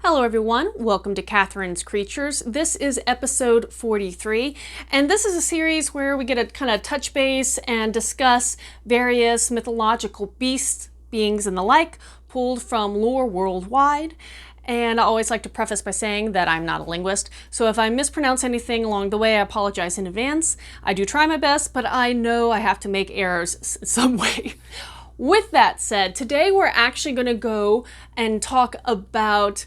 Hello everyone, welcome to Katharine's Creatures. This is episode 43, and this is a series where we get to kind of touch base and discuss various mythological beasts, beings, and the like, pulled from lore worldwide. And I always like to preface by saying that I'm not a linguist, so if I mispronounce anything along the way, I apologize in advance. I do try my best, but I know I have to make errors some way. With that said, today we're actually going to go and talk about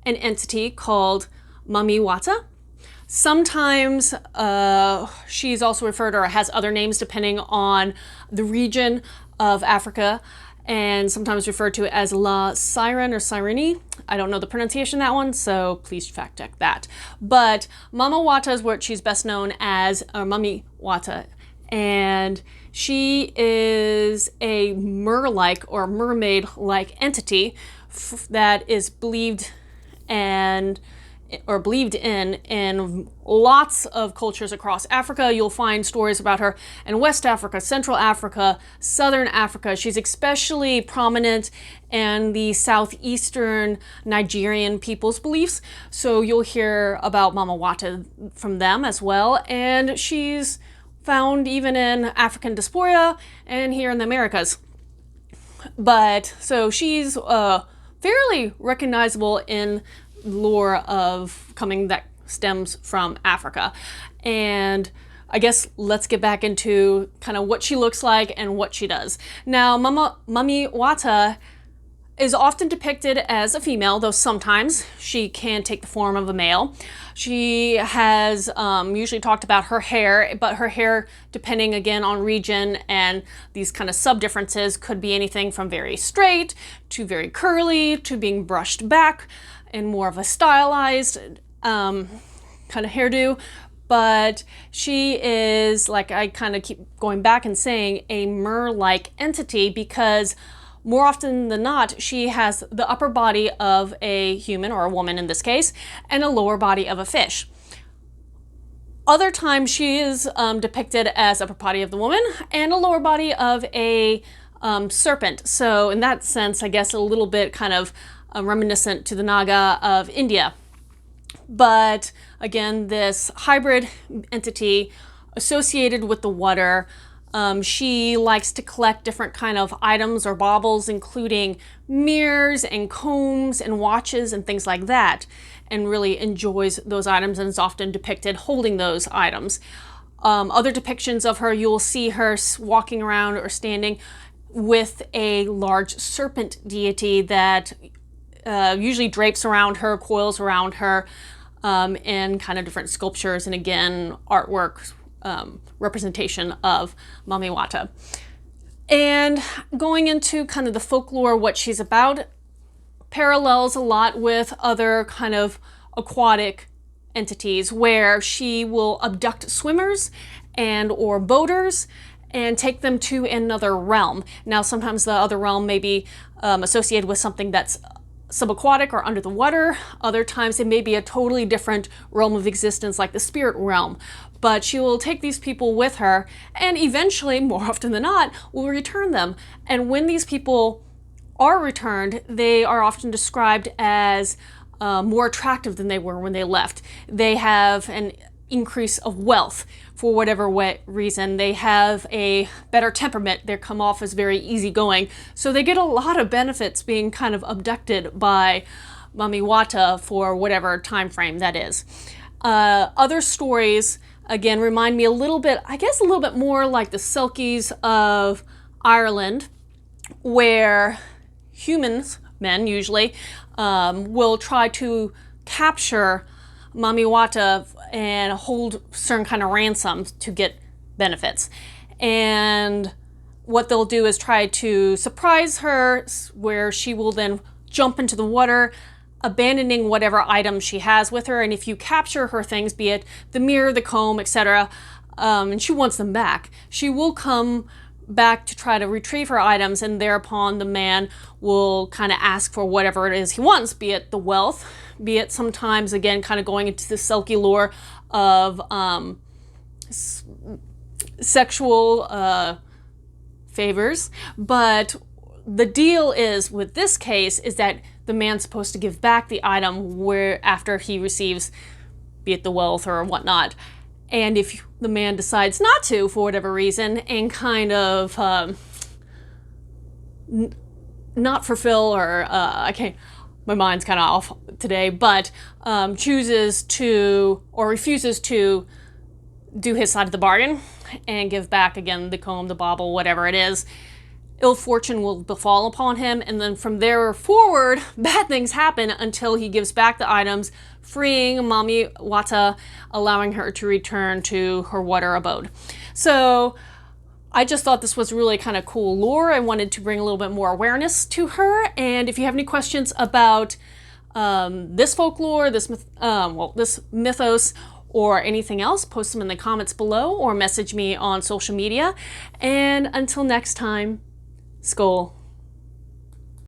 an entity called Mami Wata. Sometimes she's also referred to or has other names depending on the region of Africa, and sometimes referred to as La Siren or Sirene. I don't know the pronunciation of that one, so please fact check that. But Mama Wata is what she's best known as, or Mami Wata. And she is a mer-like or mermaid-like entity that is believed in lots of cultures across Africa. You'll find stories about her in West Africa, Central Africa, Southern Africa. She's especially prominent in the southeastern Nigerian people's beliefs. So you'll hear about Mama Wata from them as well. And she's found even in African diaspora and here in the Americas. But so she's fairly recognizable in lore of coming that stems from Africa. And I guess let's get back into kind of what she looks like and what she does. Now, Mami Wata is often depicted as a female, though sometimes she can take the form of a male. She has usually talked about her hair, but her hair, depending again on region and these kind of sub-differences, could be anything from very straight to very curly to being brushed back and more of a stylized kind of hairdo. But she is, like I kind of keep going back and saying, a mer-like entity because more often than not, she has the upper body of a human, or a woman in this case, and a lower body of a fish. Other times she is depicted as upper body of the woman and a lower body of a serpent. So in that sense, I guess a little bit kind of reminiscent to the Naga of India. But again, this hybrid entity associated with the water. She likes to collect different kind of items or baubles, including mirrors and combs and watches and things like that, and really enjoys those items and is often depicted holding those items. Other depictions of her, you'll see her walking around or standing with a large serpent deity that usually drapes around her, coils around her, in kind of different sculptures and again, artwork representation of Mami Wata. And going into kind of the folklore, what she's about, parallels a lot with other kind of aquatic entities where she will abduct swimmers and or boaters and take them to another realm. Now, sometimes the other realm may be associated with something that's subaquatic or under the water. Other times it may be a totally different realm of existence like the spirit realm. But she will take these people with her and eventually, more often than not, will return them. And when these people are returned, they are often described as more attractive than they were when they left. They have an increase of wealth for whatever reason. They have a better temperament. They come off as very easygoing. So they get a lot of benefits being kind of abducted by Mami Wata for whatever time frame that is. Other stories, again, remind me a little bit, I guess a little bit more like the Selkies of Ireland, where humans, men usually, will try to capture Mami Wata and hold certain kind of ransoms to get benefits. And what they'll do is try to surprise her, where she will then jump into the water, abandoning whatever items she has with her. And if you capture her things, be it the mirror, the comb, etc., and she wants them back, she will come back to try to retrieve her items, and thereupon the man will kind of ask for whatever it is he wants, be it the wealth, be it sometimes, again, kind of going into the Selkie lore of sexual favors. But the deal is, with this case, is that the man's supposed to give back the item where after he receives, be it the wealth or whatnot. And if the man decides not to, for whatever reason, and kind of not fulfill, or my mind's kind of off today, but chooses to or refuses to do his side of the bargain and give back again the comb, the bauble, whatever it is, ill fortune will befall upon him, and then from there forward, bad things happen until he gives back the items, freeing Mami Wata, allowing her to return to her water abode. So I just thought this was really kind of cool lore. I wanted to bring a little bit more awareness to her, and if you have any questions about this folklore, this mythos, or anything else, post them in the comments below or message me on social media. And until next time, Skål.